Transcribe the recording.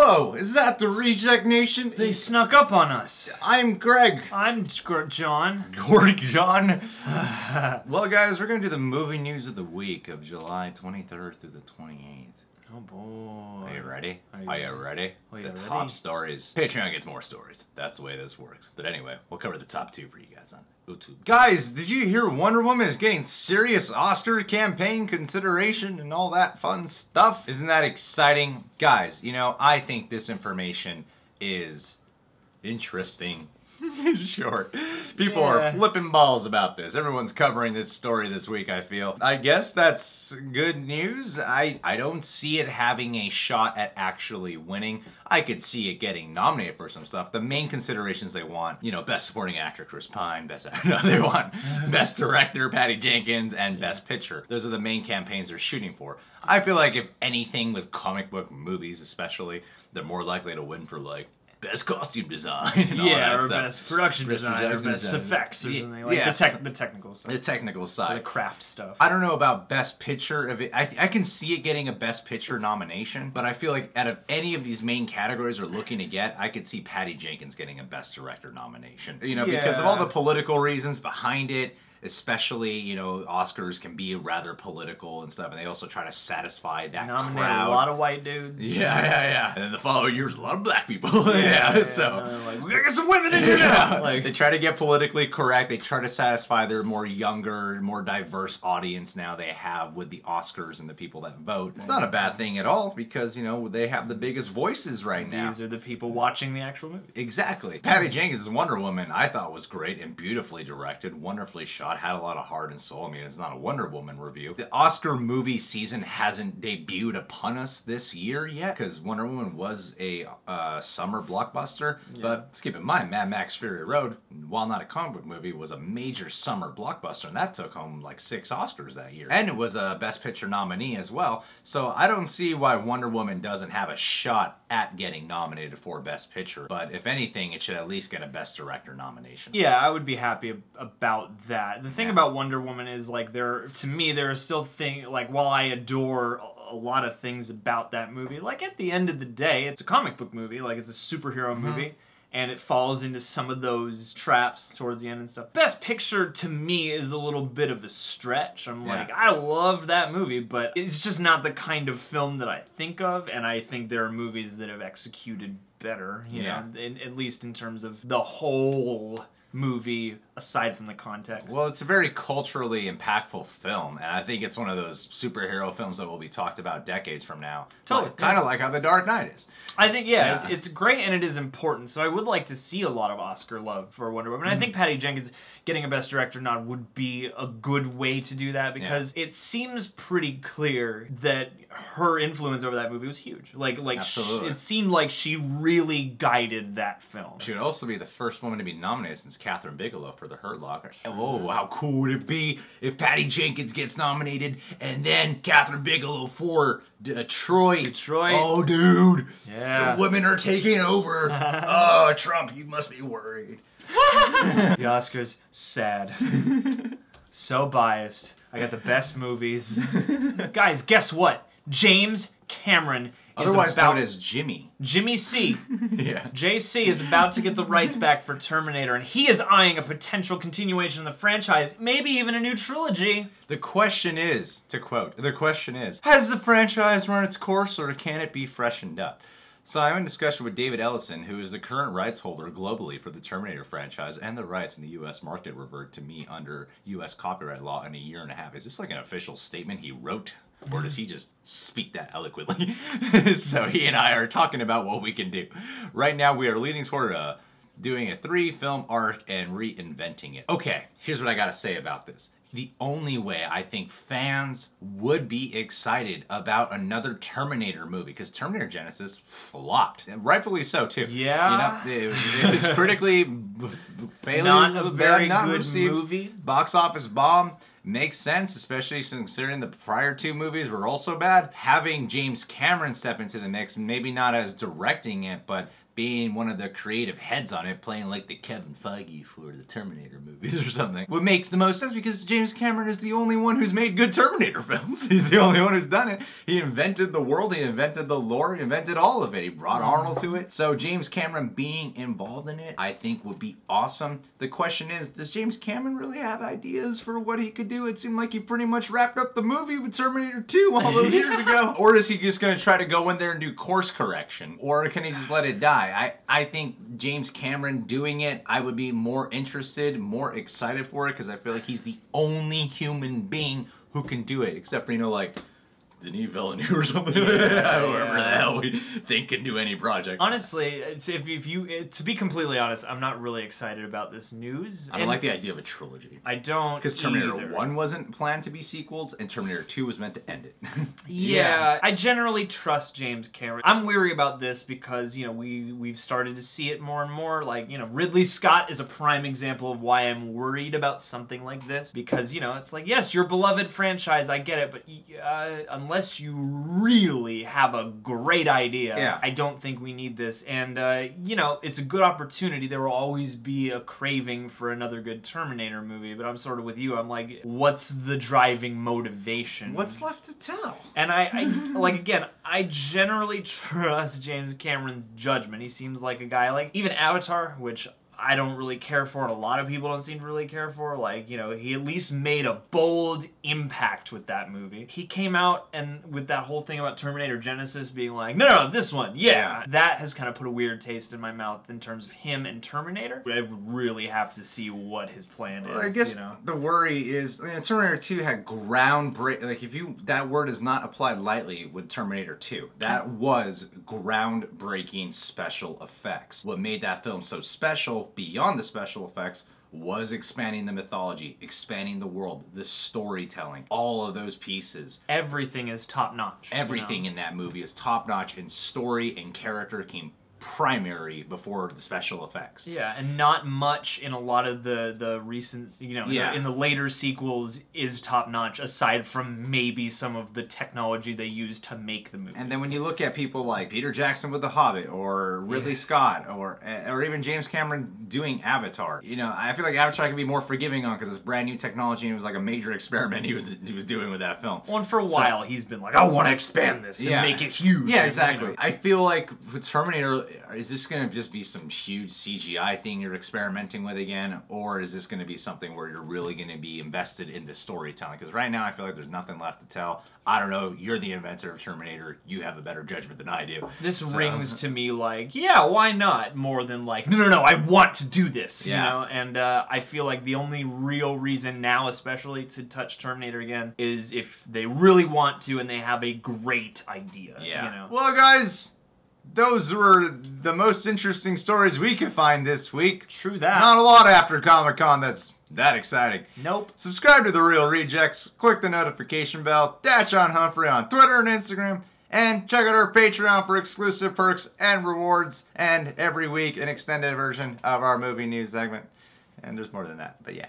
Whoa, is that the Reject Nation? They snuck up on us. I'm Greg. I'm John. Gorg John. Well, guys, we're going to do the movie news of the week of July 23rd through the 28th. Oh, boy. Are you ready? Are you ready? The ready? top stories. Patreon gets more stories. That's the way this works. But anyway, we'll cover the top two for you guys on YouTube. Guys, did you hear Wonder Woman is getting serious Oscar campaign consideration and all that fun stuff? Isn't that exciting? Guys, you know, I think this information is interesting. Sure. People are flipping balls about this. Everyone's covering this story this week, I feel. I guess that's good news. I don't see it having a shot at actually winning. I could see it getting nominated for some stuff. The main considerations they want, you know, Best Supporting Actor, Chris Pine, they want Best Director, Patty Jenkins, and Best Picture. Those are the main campaigns they're shooting for. I feel like if anything with comic book movies especially, they're more likely to win for like Best Costume Design and all that or stuff. Best Production Design, or Best Effects, or something like the technical stuff. The technical side. The craft stuff. I don't know about Best Picture. I can see it getting a Best Picture nomination, but I feel like out of any of these main categories we're looking to get, I could see Patty Jenkins getting a Best Director nomination. You know, because of all the political reasons behind it. Especially, you know, Oscars can be rather political and stuff, and they also try to satisfy that crowd. A lot of white dudes. Yeah. And then the following years, a lot of black people. So like, we gotta get some women in here now. Like, they try to get politically correct. They try to satisfy their more younger, more diverse audience now they have with the Oscars and the people that vote. It's not a bad thing at all because, you know, they have the biggest voices right now. These are the people watching the actual movie. Exactly. Patty Jenkins' Wonder Woman, I thought was great and beautifully directed, wonderfully shot. Had a lot of heart and soul. I mean, it's not a Wonder Woman review. The Oscar movie season hasn't debuted upon us this year yet because Wonder Woman was a summer blockbuster. But let's keep in mind, Mad Max Fury Road, while not a comic book movie, was a major summer blockbuster, and that took home like 6 Oscars that year. And it was a Best Picture nominee as well. So I don't see why Wonder Woman doesn't have a shot at getting nominated for Best Picture. But if anything, it should at least get a Best Director nomination. Yeah, I would be happy about that. The thing about Wonder Woman is, like, to me, there are still things, like, while I adore a lot of things about that movie, like, at the end of the day, it's a comic book movie, like, it's a superhero movie, and it falls into some of those traps towards the end and stuff. Best Picture, to me, is a little bit of a stretch. I'm like, I love that movie, but it's just not the kind of film that I think of, and I think there are movies that have executed better, you know, at least in terms of the whole movie aside from the context. Well, it's a very culturally impactful film, and I think it's one of those superhero films that will be talked about decades from now. Totally. Kind of like how The Dark Knight is. I think, it's great and it is important, so I would like to see a lot of Oscar love for Wonder Woman. I think Patty Jenkins getting a Best Director nod would be a good way to do that because it seems pretty clear that her influence over that movie was huge. Like it seemed like she really guided that film. She would also be the first woman to be nominated since Catherine Bigelow for The Hurt Locker. Oh, how cool would it be if Patty Jenkins gets nominated and then Catherine Bigelow for Detroit. Oh, dude. Yeah. The women are taking over. Oh, Trump, you must be worried. The Oscars, sad. So biased. I got the best movies. Guys, guess what? James Cameron is otherwise known as Jimmy. Jimmy C. Yeah. JC is about to get the rights back for Terminator, and he is eyeing a potential continuation of the franchise, maybe even a new trilogy. The question is, to quote, the question is, has the franchise run its course or can it be freshened up? So I'm in discussion with David Ellison, who is the current rights holder globally for the Terminator franchise, and the rights in the U.S. market revert to me under U.S. copyright law in a year and a half. Is this like an official statement he wrote? Or does he just speak that eloquently? So he and I are talking about what we can do. Right now we are leaning toward doing a 3-film arc and reinventing it. Okay, here's what I gotta say about this. The only way I think fans would be excited about another Terminator movie, because Terminator Genesis flopped, and rightfully so too. Yeah, you know, it was critically failure, not a very good received, movie. Box office bomb. Makes sense, especially considering the prior 2 movies were also bad. Having James Cameron step into the mix, maybe not as directing it, but being one of the creative heads on it, playing like the Kevin Feige for the Terminator movies or something, would make the most sense because James Cameron is the only one who's made good Terminator films. He's the only one who's done it. He invented the world, he invented the lore, he invented all of it. He brought Arnold to it. So James Cameron being involved in it, I think would be awesome. The question is, does James Cameron really have ideas for what he could do? It seemed like he pretty much wrapped up the movie with Terminator 2 all those years ago. Or is he just gonna try to go in there and do course correction? Or can he just let it die? I think James Cameron doing it, I would be more interested, more excited for it, because I feel like he's the only human being who can do it, except for, you know, like Denis Villeneuve or something. Whoever the hell we think can do any project. Honestly, to be completely honest, I'm not really excited about this news. I don't like the idea of a trilogy. I don't, because Terminator 1 wasn't planned to be sequels, and Terminator 2 was meant to end it. Yeah, I generally trust James Cameron. I'm weary about this because, you know, we've started to see it more and more. Like, you know, Ridley Scott is a prime example of why I'm worried about something like this. Because, you know, it's like, yes, your beloved franchise, I get it, but unless you really have a great idea, I don't think we need this. And, you know, it's a good opportunity. There will always be a craving for another good Terminator movie, but I'm sort of with you. I'm like, what's the driving motivation? What's left to tell? And I like, again, I generally trust James Cameron's judgment. He seems like a guy, like, even Avatar, which I don't really care for, and a lot of people don't seem to really care for. Like, you know, he at least made a bold impact with that movie. He came out and with that whole thing about Terminator Genesis being like, no, this one, yeah. That has kind of put a weird taste in my mouth in terms of him and Terminator. I would really have to see what his plan is. I guess, you know? the worry is, you know, Terminator 2 had groundbreaking, like, that word is not applied lightly with Terminator 2. That was groundbreaking special effects. What made that film so special, beyond the special effects, was expanding the mythology, expanding the world, the storytelling, all of those pieces. Everything is top-notch. Everything in that movie is top-notch, and story and character came primary before the special effects. Yeah, and not much in a lot of the recent, you know, in the later sequels is top-notch, aside from maybe some of the technology they used to make the movie. And then when you look at people like Peter Jackson with The Hobbit, or Ridley Scott, or even James Cameron doing Avatar, you know, I feel like Avatar can be more forgiving on because it's brand new technology and it was like a major experiment he was doing with that film. Well, and for a while he's been like, I want to expand this and make it huge. Yeah, exactly. I feel like with Terminator, is this going to just be some huge CGI thing you're experimenting with again, or is this going to be something where you're really going to be invested in the storytelling? Because right now I feel like there's nothing left to tell. I don't know, you're the inventor of Terminator, you have a better judgment than I do. This rings to me like, yeah, why not? More than like, no, I want to do this, you know? And I feel like the only real reason now, especially to touch Terminator again, is if they really want to and they have a great idea, you know? Well, guys, those were the most interesting stories we could find this week. True that. Not a lot after Comic-Con that's that exciting. Nope. Subscribe to The Real Rejects, click the notification bell, dash on Humphrey on Twitter and Instagram, and check out our Patreon for exclusive perks and rewards, and every week an extended version of our movie news segment. And there's more than that, but yeah.